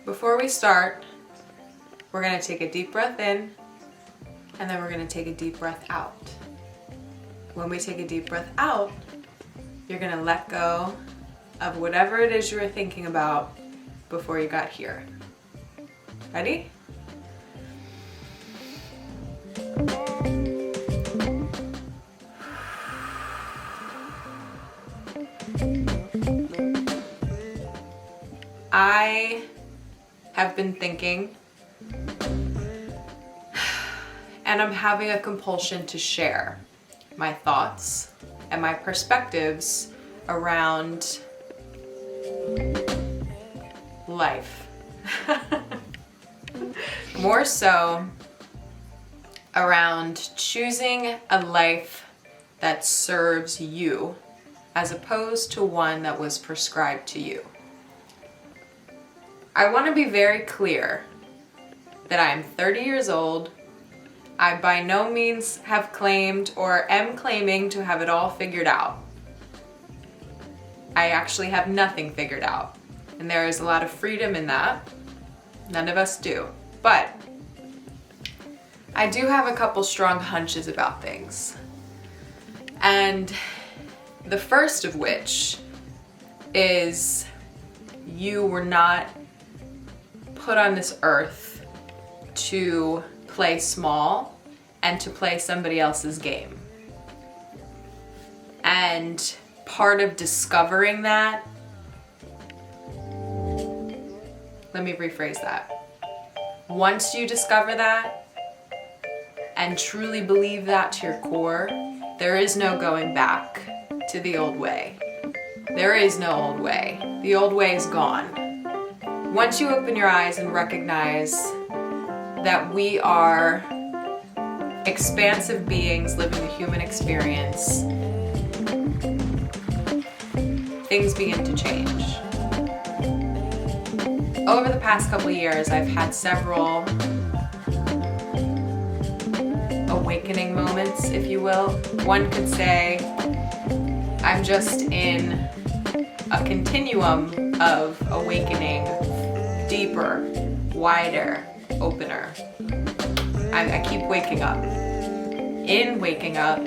Before we start, we're gonna take a deep breath in, and then we're gonna take a deep breath out. When we take a deep breath out, you're gonna let go of whatever it is you were thinking about before you got here. Ready? I have been thinking, and I'm having a compulsion to share my thoughts and my perspectives around life. More so around choosing a life that serves you as opposed to one that was prescribed to you. I want to be very clear that I am 30 years old. I by no means have claimed or am claiming to have it all figured out. I actually have nothing figured out, and there is a lot of freedom in that. None of us do. But I do have a couple strong hunches about things. And the first of which is you were not put on this earth to play small and to play somebody else's game. And part of discovering that, let me rephrase that. Once you discover that and truly believe that to your core, there is no going back to the old way. There is no old way. The old way is gone. Once you open your eyes and recognize that we are expansive beings living the human experience, things begin to change. Over the past couple of years, I've had several awakening moments, if you will. One could say I'm just in a continuum of awakening, deeper, wider, opener. I keep waking up. In waking up,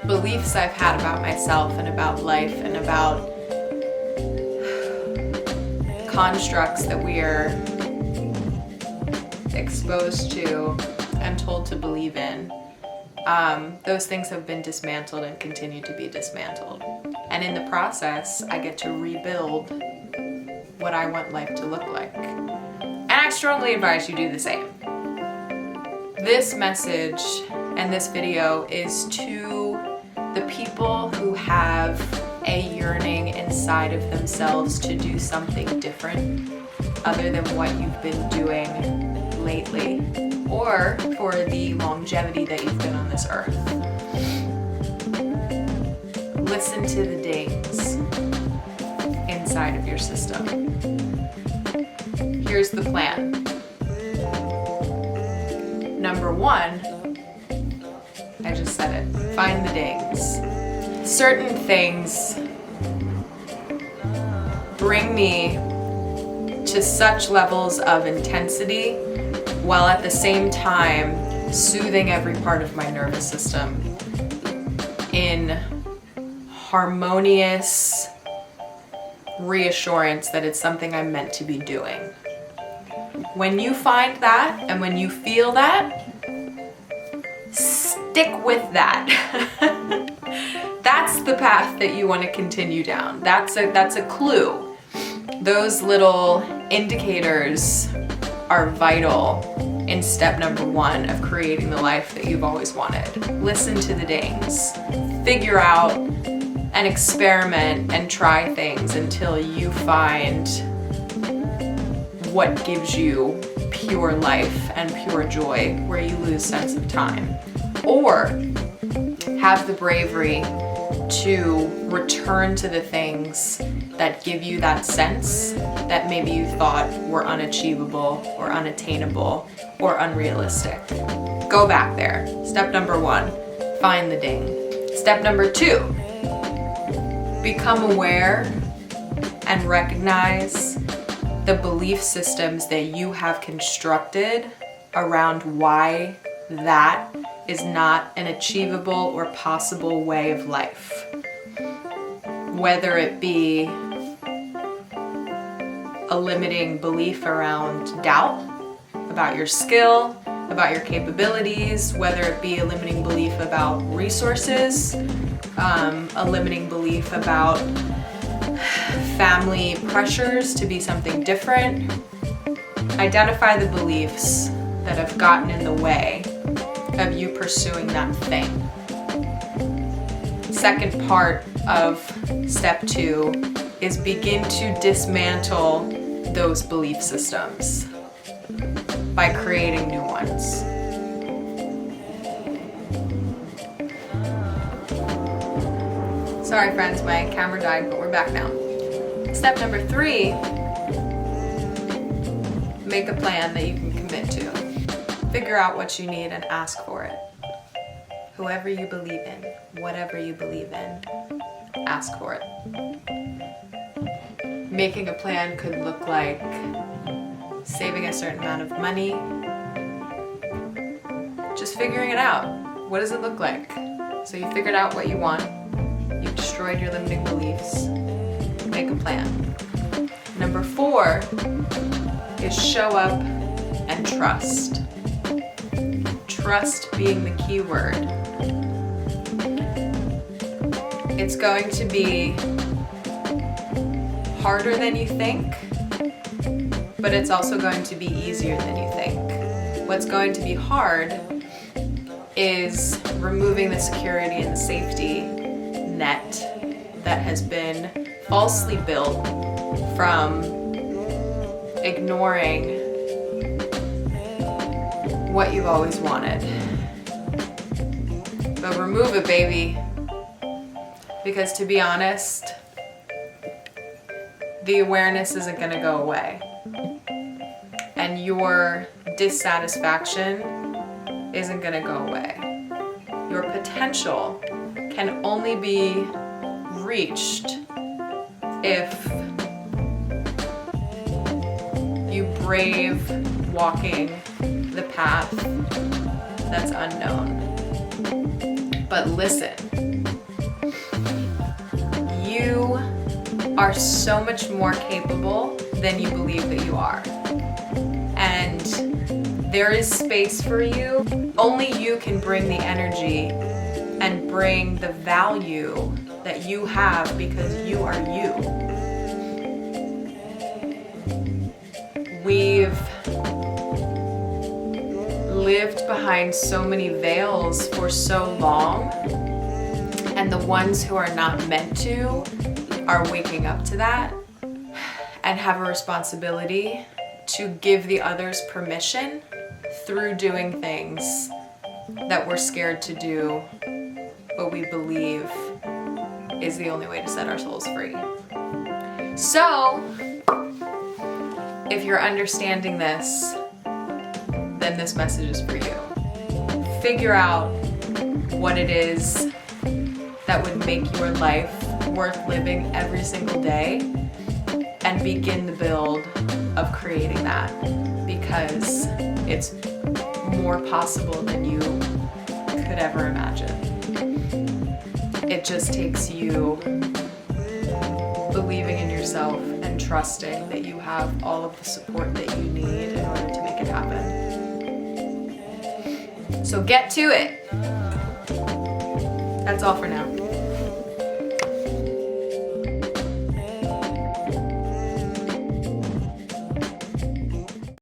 beliefs I've had about myself and about life and about constructs that we are exposed to and told to believe in, those things have been dismantled and continue to be dismantled. And in the process, I get to rebuild what I want life to look like. And I strongly advise you do the same. This message and this video is to the people who have a yearning inside of themselves to do something different other than what you've been doing lately, or for the longevity that you've been on this earth. Listen to the dings inside of your system. Here's the plan. Number one, I just said it, find the dings. Certain things bring me to such levels of intensity while at the same time soothing every part of my nervous system in harmonious reassurance that it's something I'm meant to be doing. When you find that and when you feel that, stick with that. That's the path that you want to continue down. That's a clue. Those little indicators are vital in step number one of creating the life that you've always wanted. Listen to the dings. Figure out and experiment and try things until you find what gives you pure life and pure joy, where you lose sense of time. Or have the bravery to return to the things that give you that sense that maybe you thought were unachievable or unattainable or unrealistic. Go back there. Step number one, find the ding. Step number two, become aware and recognize the belief systems that you have constructed around why that is not an achievable or possible way of life. Whether it be a limiting belief around doubt about your skill, about your capabilities, whether it be a limiting belief about resources, a limiting belief about family pressures to be something different. Identify the beliefs that have gotten in the way of you pursuing that thing. Second part of step 2 is begin to dismantle those belief systems by creating new ones. Sorry friends, my camera died, but we're back now. Step number 3, make a plan that you can commit to. Figure out what you need and ask for it. Whoever you believe in, whatever you believe in, ask for it. Making a plan could look like saving a certain amount of money. Just figuring it out. What does it look like? So you figured out what you want. You've destroyed your limiting beliefs. Make a plan. Number 4 is show up and trust. Trust being the key word. It's going to be harder than you think, but it's also going to be easier than you think. What's going to be hard is removing the security and the safety net that has been falsely built from ignoring what you've always wanted. But remove it, baby. Because to be honest, the awareness isn't going to go away. And your dissatisfaction isn't going to go away. Your potential can only be reached if you brave walking the path that's unknown. But listen, you are so much more capable than you believe that you are. And there is space for you. Only you can bring the energy and bring the value that you have because you are you. We've lived behind so many veils for so long, and the ones who are not meant to are waking up to that and have a responsibility to give the others permission through doing things that we're scared to do, but we believe is the only way to set our souls free. So, if you're understanding this, then this message is for you. Figure out what it is that would make your life worth living every single day and begin the build of creating that, because it's more possible than you could ever imagine. It just takes you believing in yourself and trusting that you have all of the support that you need in order to make it happen. So get to it. That's all for now.